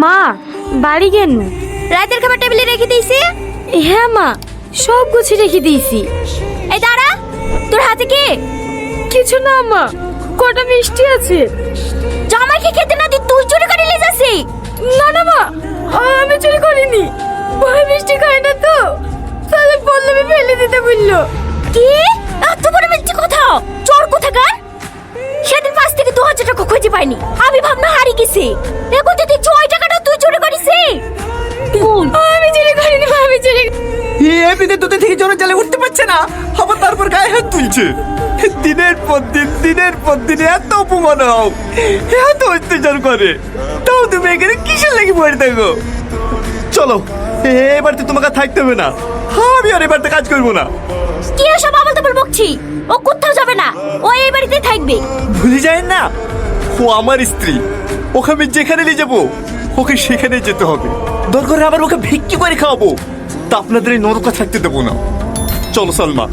মা বাড়ি কেন? রাতের খাবার টেবিলে রেখে দিয়েছি। হ্যাঁ মা, সব গুছিয়ে রেখে দিয়েছি। এই দাঁড়া, তোর হাতে কি? কিছু না মা, কটা মিষ্টি আছে। জামাইকে খেতে না দিয়ে তুই চুরি করে নিয়ে যাচ্ছি? না না মা, আমি চুরি করিনি। ভাই মিষ্টি খায় না তো, তাহলে পল্লবী ফেলে দিতে বললো। কি এত বড় মিথ্যে কথা! চোর কোথাকার! সেদিন 5 থেকে 2000 টাকা খুঁজে পাইনি, আমি ভাবনা হারিয়ে গেছি। এখন যদি 6 টাকাটা তুই চুরি করিস। আমি চুরি করিনি মা, আমি চুরি। এমনিতে তোদের থেকে জ্বরে জ্বালে উঠতে পারছে না, আবার তারপর গায়ে হাত তুলছে। দিনের পর দিন এত অপমান হও, এত অত্যাচার করে, তাও তুমি এখানে কিসের লেগে পড়ে থাকো? চলো, এবার তো তোমাকে আর থাকতে হবে না, আমি আর এবার তো কাজ করবো না। কি এসব আবল তাবল বকছি? ও কোথাও যাবে না, ও এই বাড়িতে থাকবে। ভুলে যায় না, ও আমার স্ত্রী, ওকে আমি যেখানে নিয়ে যাবো ওকে সেখানে যেতে হবে। দরকার হলে আবার ওকে ভিক্ষি করে খাওয়াবো, তা আপনাদের এই নরকা থাকতে দেবো না। চলো সালমা।